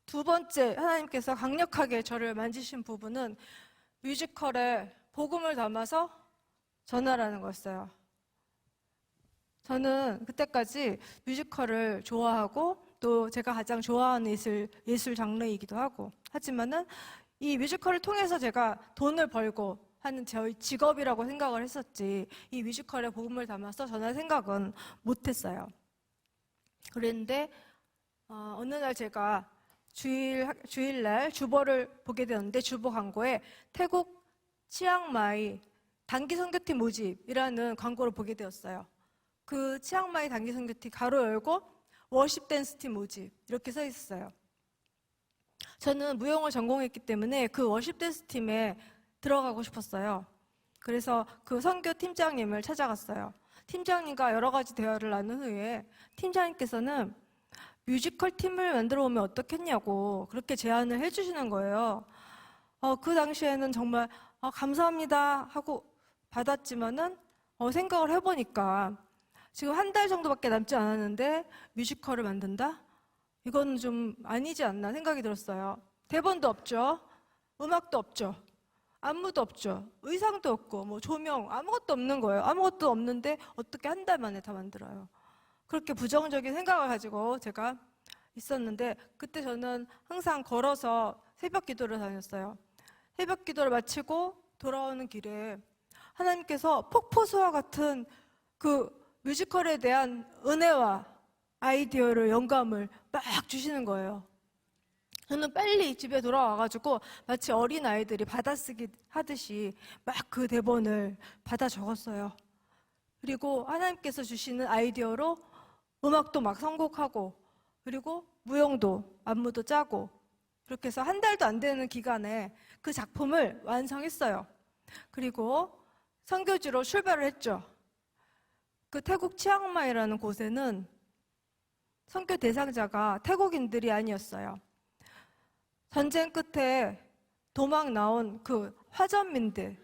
두 번째 하나님께서 강력하게 저를 만지신 부분은 뮤지컬에 복음을 담아서 전하라는 거였어요. 저는 그때까지 뮤지컬을 좋아하고 또 제가 가장 좋아하는 예술 장르이기도 하고, 하지만은 이 뮤지컬을 통해서 제가 돈을 벌고 하는 저희 직업이라고 생각을 했었지, 이 뮤지컬에 복음을 담아서 전할 생각은 못했어요. 그런데 어느 날 제가 주일날 주보를 보게 되었는데, 주보 광고에 태국 치앙마이 단기 선교팀 모집이라는 광고를 보게 되었어요. 그 치앙마이 단기 선교팀 가로 열고 워십 댄스 팀 모집 이렇게 써 있었어요. 저는 무용을 전공했기 때문에 그 워십 댄스 팀에 들어가고 싶었어요. 그래서 그 선교 팀장님을 찾아갔어요. 팀장님과 여러 가지 대화를 나눈 후에 팀장님께서는 뮤지컬 팀을 만들어 오면 어떻겠냐고 그렇게 제안을 해주시는 거예요. 그 당시에는 정말 감사합니다 하고 받았지만은 생각을 해보니까 지금 한 달 정도밖에 남지 않았는데 뮤지컬을 만든다? 이건 좀 아니지 않나 생각이 들었어요. 대본도 없죠. 음악도 없죠. 안무도 없죠. 의상도 없고 뭐 조명 아무것도 없는 거예요. 아무것도 없는데 어떻게 한 달 만에 다 만들어요. 그렇게 부정적인 생각을 가지고 제가 있었는데, 그때 저는 항상 걸어서 새벽 기도를 다녔어요. 새벽 기도를 마치고 돌아오는 길에 하나님께서 폭포수와 같은 그 뮤지컬에 대한 은혜와 아이디어를, 영감을 막 주시는 거예요. 저는 빨리 집에 돌아와가지고 마치 어린 아이들이 받아쓰기 하듯이 막 그 대본을 받아 적었어요. 그리고 하나님께서 주시는 아이디어로 음악도 막 선곡하고, 그리고 무용도 안무도 짜고, 이렇게 해서 한 달도 안 되는 기간에 그 작품을 완성했어요. 그리고 선교지로 출발을 했죠. 그 태국 치앙마이라는 곳에는 선교 대상자가 태국인들이 아니었어요. 전쟁 끝에 도망 나온 그 화전민들,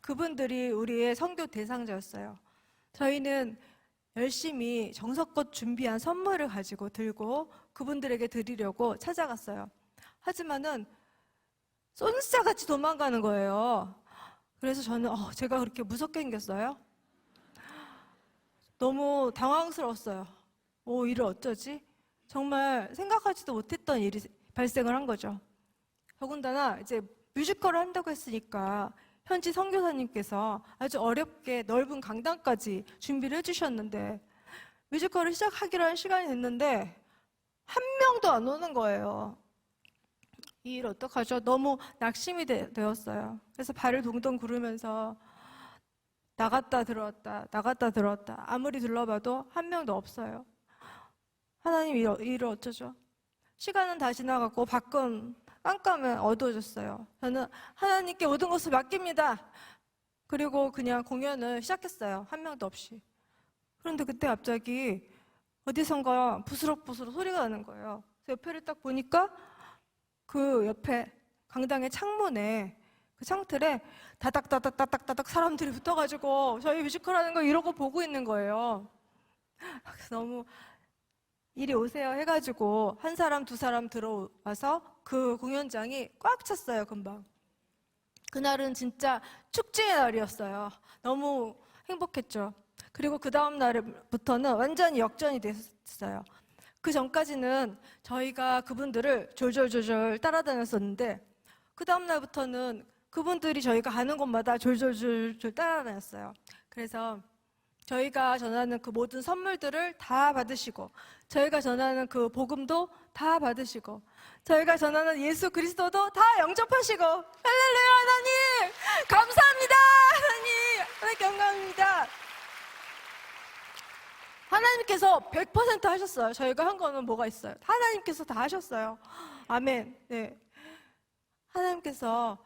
그분들이 우리의 선교 대상자였어요. 저희는 열심히 정성껏 준비한 선물을 가지고 들고 그분들에게 드리려고 찾아갔어요. 하지만은 쏜사같이 도망가는 거예요. 그래서 저는 제가 그렇게 무섭게 생겼어요? 너무 당황스러웠어요. 이를 어쩌지? 정말 생각하지도 못했던 일이 발생을 한 거죠. 더군다나 이제 뮤지컬을 한다고 했으니까 현지 선교사님께서 아주 어렵게 넓은 강당까지 준비를 해주셨는데, 뮤지컬을 시작하기로 한 시간이 됐는데 한 명도 안 오는 거예요. 이 일 어떡하죠? 너무 낙심이 되었어요. 그래서 발을 동동 구르면서 나갔다 들어왔다, 나갔다 들어왔다. 아무리 둘러봐도 한 명도 없어요. 하나님, 이 일을 어쩌죠? 시간은 다 지나갔고 밖은 깜깜은 어두워졌어요. 저는 하나님께 모든 것을 맡깁니다. 그리고 그냥 공연을 시작했어요. 한 명도 없이. 그런데 그때 갑자기 어디선가 부스럭부스럭 소리가 나는 거예요. 그래서 옆에를 딱 보니까 그 옆에 강당의 창문에 그 창틀에 다닥다닥다닥다닥 사람들이 붙어가지고 저희 뮤지컬 하는 거 이러고 보고 있는 거예요. 그래서 너무 이리 오세요 해가지고 한 사람 두 사람 들어와서 그 공연장이 꽉 찼어요. 금방. 그날은 진짜 축제의 날이었어요. 너무 행복했죠. 그리고 그 다음 날부터는 완전히 역전이 됐어요. 그 전까지는 저희가 그분들을 졸졸졸졸 따라다녔었는데 그 다음 날부터는 그분들이 저희가 가는 곳마다 졸졸졸졸 따라다녔어요. 그래서 저희가 전하는 그 모든 선물들을 다 받으시고 저희가 전하는 그 복음도 다 받으시고 저희가 전하는 예수 그리스도도 다 영접하시고 할렐루야 하나님 감사합니다. 하나님께 영광입니다. 하나님께서 100% 하셨어요. 저희가 한 거는 뭐가 있어요? 하나님께서 다 하셨어요. 아멘. 네. 하나님께서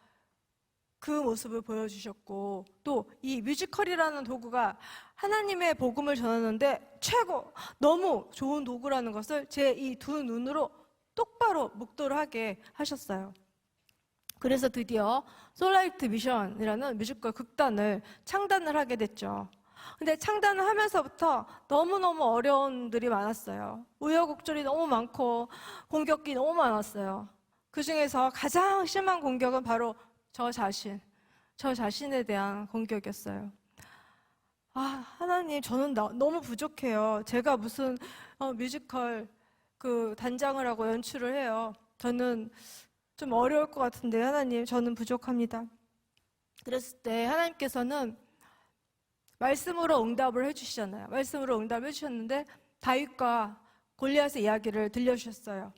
그 모습을 보여주셨고 또 이 뮤지컬이라는 도구가 하나님의 복음을 전하는데 최고 너무 좋은 도구라는 것을 제 이 두 눈으로 똑바로 묵도를 하게 하셨어요. 그래서 드디어 솔라이트 미션이라는 뮤지컬 극단을 창단을 하게 됐죠. 근데 창단을 하면서부터 너무너무 어려움들이 많았어요. 우여곡절이 너무 많고 공격이 너무 많았어요. 그 중에서 가장 심한 공격은 바로 저 자신에 대한 공격이었어요. 하나님, 저는 너무 부족해요. 제가 무슨 뮤지컬 그 단장을 하고 연출을 해요. 저는 좀 어려울 것 같은데 하나님, 저는 부족합니다. 그랬을 때 하나님께서는 말씀으로 응답을 해주시잖아요. 말씀으로 응답을 해주셨는데 다윗과 골리앗의 이야기를 들려주셨어요.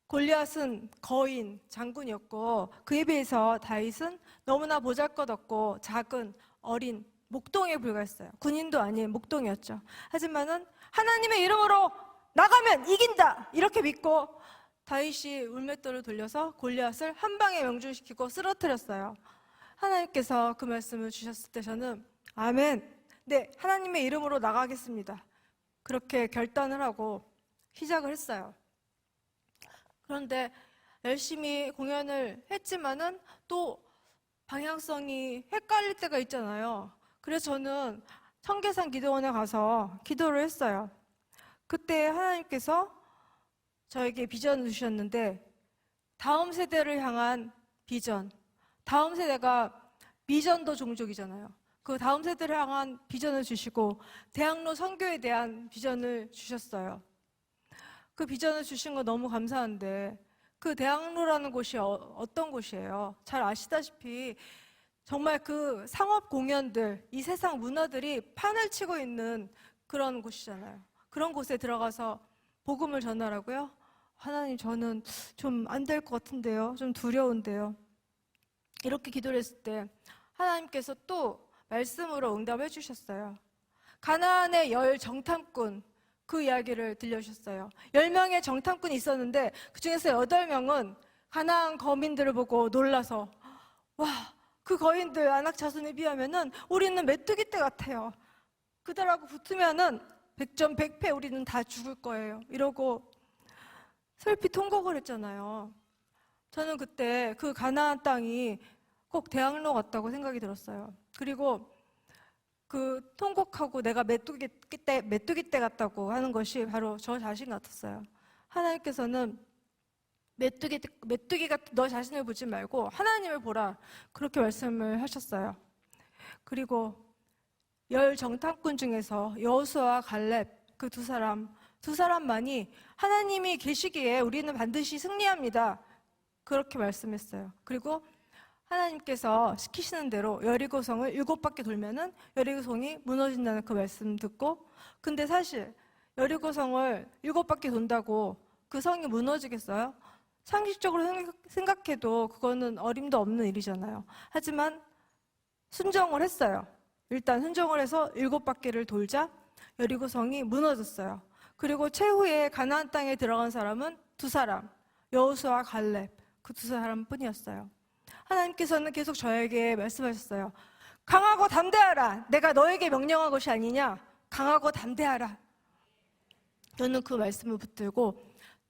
골리앗은 거인, 장군이었고 그에 비해서 다윗은 너무나 보잘것없고 작은 어린 목동에 불과했어요. 군인도 아닌 목동이었죠. 하지만은 하나님의 이름으로 나가면 이긴다 이렇게 믿고 다윗이 울맷돌을 돌려서 골리앗을 한 방에 명중시키고 쓰러뜨렸어요. 하나님께서 그 말씀을 주셨을 때 저는 아멘, 네, 하나님의 이름으로 나가겠습니다. 그렇게 결단을 하고 시작을 했어요. 그런데 열심히 공연을 했지만은 또 방향성이 헷갈릴 때가 있잖아요. 그래서 저는 청계산 기도원에 가서 기도를 했어요. 그때 하나님께서 저에게 비전을 주셨는데 다음 세대를 향한 비전, 다음 세대가 미전도 종족이잖아요. 그 다음 세대를 향한 비전을 주시고 대학로 선교에 대한 비전을 주셨어요. 그 비전을 주신 거 너무 감사한데 그 대학로라는 곳이 어떤 곳이에요? 잘 아시다시피 정말 그 상업 공연들, 이 세상 문화들이 판을 치고 있는 그런 곳이잖아요. 그런 곳에 들어가서 복음을 전하라고요? 하나님, 저는 좀 안 될 것 같은데요. 좀 두려운데요. 이렇게 기도를 했을 때 하나님께서 또 말씀으로 응답해 주셨어요. 가나안의 10 정탐꾼 그 이야기를 들려주셨어요. 10명의 정탐꾼이 있었는데 그 중에서 8명은 가나안 거민들을 보고 놀라서 와, 그 거인들 안악자손에 비하면은 우리는 메뚜기 떼 같아요. 그들하고 붙으면은 100점 100패 우리는 다 죽을 거예요. 이러고 슬피 통곡을 했잖아요. 저는 그때 그 가나안 땅이 꼭 대학로 같다고 생각이 들었어요. 그리고 그 통곡하고 내가 메뚜기 떼 같다고 하는 것이 바로 저 자신 같았어요. 하나님께서는 메뚜기 같은 너 자신을 보지 말고 하나님을 보라 그렇게 말씀을 하셨어요. 그리고 10 정탐꾼 중에서 여호수아와 갈렙 그 두 사람만이 하나님이 계시기에 우리는 반드시 승리합니다. 그렇게 말씀했어요. 그리고 하나님께서 시키시는 대로 여리고성을 7바퀴 돌면은 여리고성이 무너진다는 그 말씀 듣고 근데 사실 여리고성을 7바퀴 돈다고 그 성이 무너지겠어요? 상식적으로 생각해도 그거는 어림도 없는 일이잖아요. 하지만 순종을 했어요. 일단 순종을 해서 7바퀴를 돌자 여리고성이 무너졌어요. 그리고 최후에 가나안 땅에 들어간 사람은 2사람, 여호수아, 갈렙 그 두 사람뿐이었어요. 하나님께서는 계속 저에게 말씀하셨어요. 강하고 담대하라. 내가 너에게 명령한 것이 아니냐. 강하고 담대하라. 저는 그 말씀을 붙들고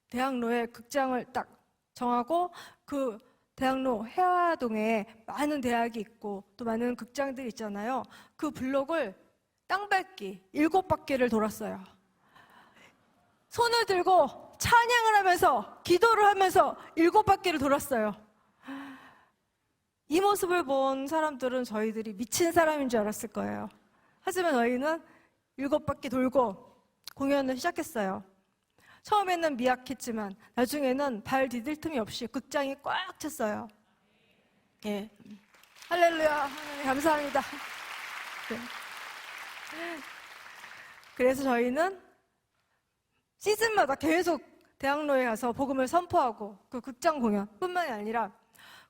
대학로에 극장을 딱 정하고 그 대학로 해화동에 많은 대학이 있고 또 많은 극장들이 있잖아요. 그 블록을 땅밟기 7바퀴를 돌았어요. 손을 들고 찬양을 하면서 기도를 하면서 7바퀴를 돌았어요. 이 모습을 본 사람들은 저희들이 미친 사람인 줄 알았을 거예요. 하지만 저희는 7바퀴 돌고 공연을 시작했어요. 처음에는 미약했지만 나중에는 발 디딜 틈이 없이 극장이 꽉 찼어요. 예. 할렐루야. 하나님 감사합니다. 네. 그래서 저희는 시즌마다 계속 대학로에 가서 복음을 선포하고 그 극장 공연뿐만이 아니라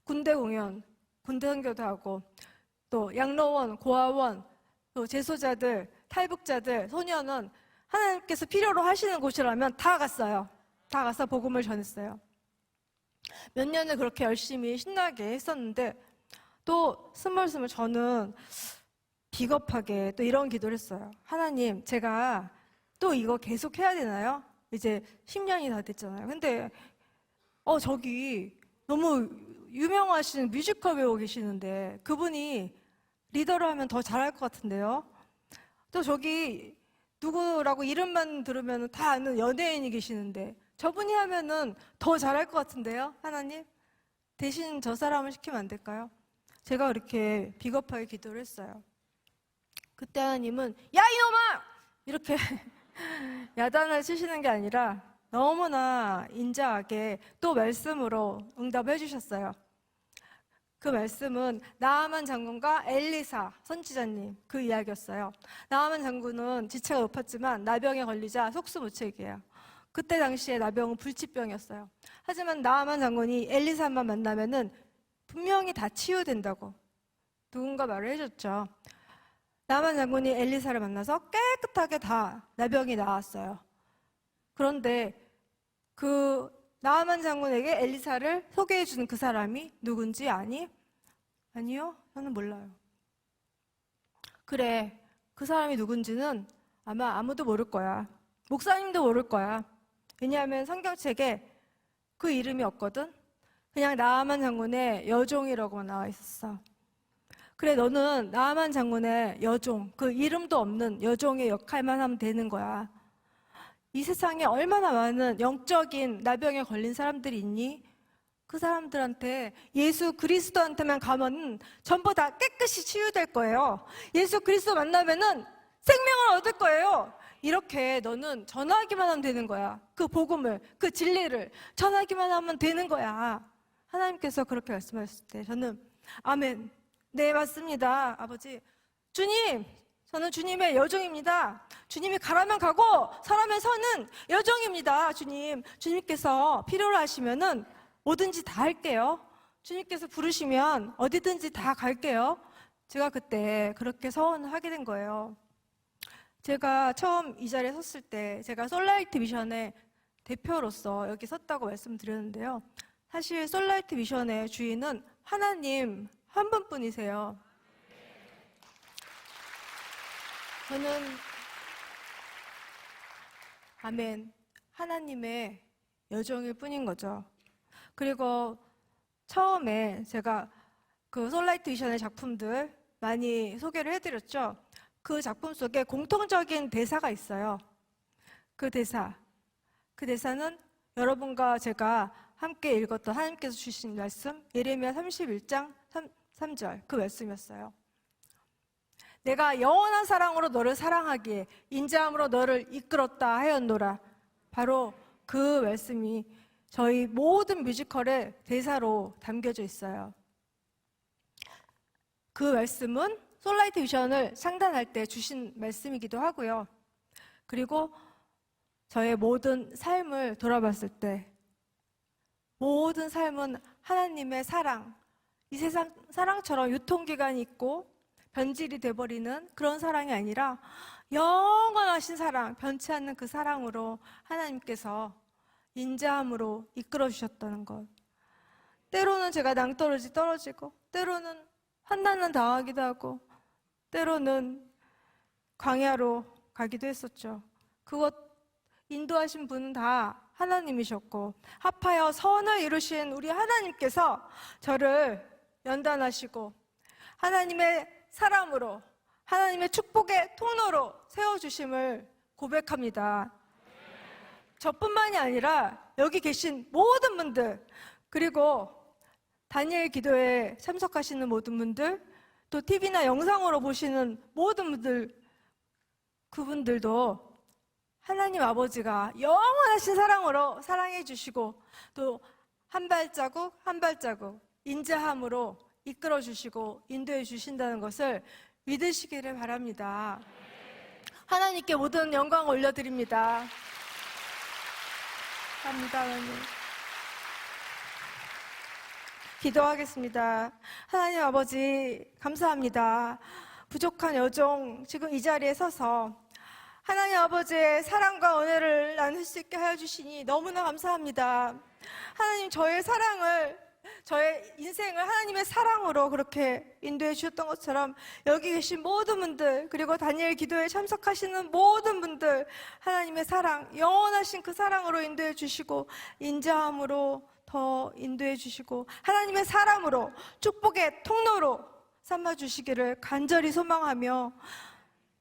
군대 공연, 군대 선교도 하고 또 양로원, 고아원, 또 재소자들, 탈북자들, 소년은 하나님께서 필요로 하시는 곳이라면 다 갔어요. 다 가서 복음을 전했어요. 몇 년을 그렇게 열심히 신나게 했었는데 또 스멀스멀 저는 비겁하게 또 이런 기도를 했어요. 하나님, 제가 또 이거 계속 해야 되나요? 이제 10년이 다 됐잖아요. 근데 저기 너무 유명하신 뮤지컬 배우 계시는데 그분이 리더를 하면 더 잘할 것 같은데요. 또 저기 누구라고 이름만 들으면 다 아는 연예인이 계시는데 저분이 하면은 더 잘할 것 같은데요. 하나님, 대신 저 사람을 시키면 안 될까요? 제가 그렇게 비겁하게 기도를 했어요. 그때 하나님은 야 이놈아! 이렇게 야단을 치시는 게 아니라 너무나 인자하게 또 말씀으로 응답해 주셨어요. 그 말씀은 나아만 장군과 엘리사 선지자님 그 이야기였어요. 나아만 장군은 지체가 높았지만 나병에 걸리자 속수무책이에요. 그때 당시에 나병은 불치병이었어요. 하지만 나아만 장군이 엘리사만 만나면은 분명히 다 치유된다고 누군가 말을 해줬죠. 나아만 장군이 엘리사를 만나서 깨끗하게 다 나병이 나았어요. 그런데 그 나아만 장군에게 엘리사를 소개해 주는 그 사람이 누군지 아니? 아니요? 저는 몰라요. 그래, 그 사람이 누군지는 아마 아무도 모를 거야. 목사님도 모를 거야. 왜냐하면 성경책에 그 이름이 없거든? 그냥 나아만 장군의 여종이라고 나와 있었어. 그래, 너는 나아만 장군의 여종, 그 이름도 없는 여종의 역할만 하면 되는 거야. 이 세상에 얼마나 많은 영적인 나병에 걸린 사람들이 있니? 그 사람들한테 예수 그리스도한테만 가면 전부 다 깨끗이 치유될 거예요. 예수 그리스도 만나면은 생명을 얻을 거예요. 이렇게 너는 전하기만 하면 되는 거야. 그 복음을, 그 진리를 전하기만 하면 되는 거야. 하나님께서 그렇게 말씀하셨을 때 저는 아멘. 네, 맞습니다. 아버지. 주님, 저는 주님의 여종입니다. 주님이 가라면 가고 서라면 서는 여종입니다. 주님, 주님께서 필요로 하시면은 뭐든지 다 할게요. 주님께서 부르시면 어디든지 다 갈게요. 제가 그때 그렇게 서원하게 된 거예요. 제가 처음 이 자리에 섰을 때 제가 솔라이트 미션의 대표로서 여기 섰다고 말씀드렸는데요. 사실 솔라이트 미션의 주인은 하나님 한 분뿐이세요. 저는 아멘, 하나님의 여종일 뿐인 거죠. 그리고 처음에 제가 그 솔라이트 미션의 작품들 많이 소개를 해드렸죠. 그 작품 속에 공통적인 대사가 있어요. 그 대사는 여러분과 제가 함께 읽었던 하나님께서 주신 말씀 예레미야 31장 3절 그 말씀이었어요. 내가 영원한 사랑으로 너를 사랑하기에 인자함으로 너를 이끌었다 하였노라. 바로 그 말씀이 저희 모든 뮤지컬의 대사로 담겨져 있어요. 그 말씀은 솔라이트 미션을 창단할 때 주신 말씀이기도 하고요. 그리고 저의 모든 삶을 돌아봤을 때 모든 삶은 하나님의 사랑, 이 세상 사랑처럼 유통기간이 있고 변질이 돼버리는 그런 사랑이 아니라 영원하신 사랑, 변치 않는 그 사랑으로 하나님께서 인자함으로 이끌어 주셨다는 것. 때로는 제가 낭떠러지 떨어지고, 때로는 환난을 당하기도 하고, 때로는 광야로 가기도 했었죠. 그것 인도하신 분은 다 하나님이셨고, 합하여 선을 이루신 우리 하나님께서 저를 연단하시고 하나님의 사람으로, 하나님의 축복의 통로로 세워주심을 고백합니다. 저뿐만이 아니라 여기 계신 모든 분들, 그리고 다니엘 기도에 참석하시는 모든 분들, 또 TV나 영상으로 보시는 모든 분들, 그분들도 하나님 아버지가 영원하신 사랑으로 사랑해 주시고, 또 한 발자국 한 발자국 인자함으로 이끌어 주시고 인도해 주신다는 것을 믿으시기를 바랍니다. 하나님께 모든 영광 올려드립니다. 감사합니다, 하나님. 기도하겠습니다. 하나님 아버지, 감사합니다. 부족한 여종, 지금 이 자리에 서서 하나님 아버지의 사랑과 은혜를 나눌 수 있게 하여 주시니 너무나 감사합니다. 하나님, 저의 사랑을, 저의 인생을 하나님의 사랑으로 그렇게 인도해 주셨던 것처럼 여기 계신 모든 분들, 그리고 다니엘 기도에 참석하시는 모든 분들, 하나님의 사랑, 영원하신 그 사랑으로 인도해 주시고 인자함으로 더 인도해 주시고 하나님의 사람으로 축복의 통로로 삼아 주시기를 간절히 소망하며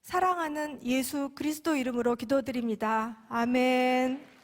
사랑하는 예수 그리스도 이름으로 기도드립니다. 아멘.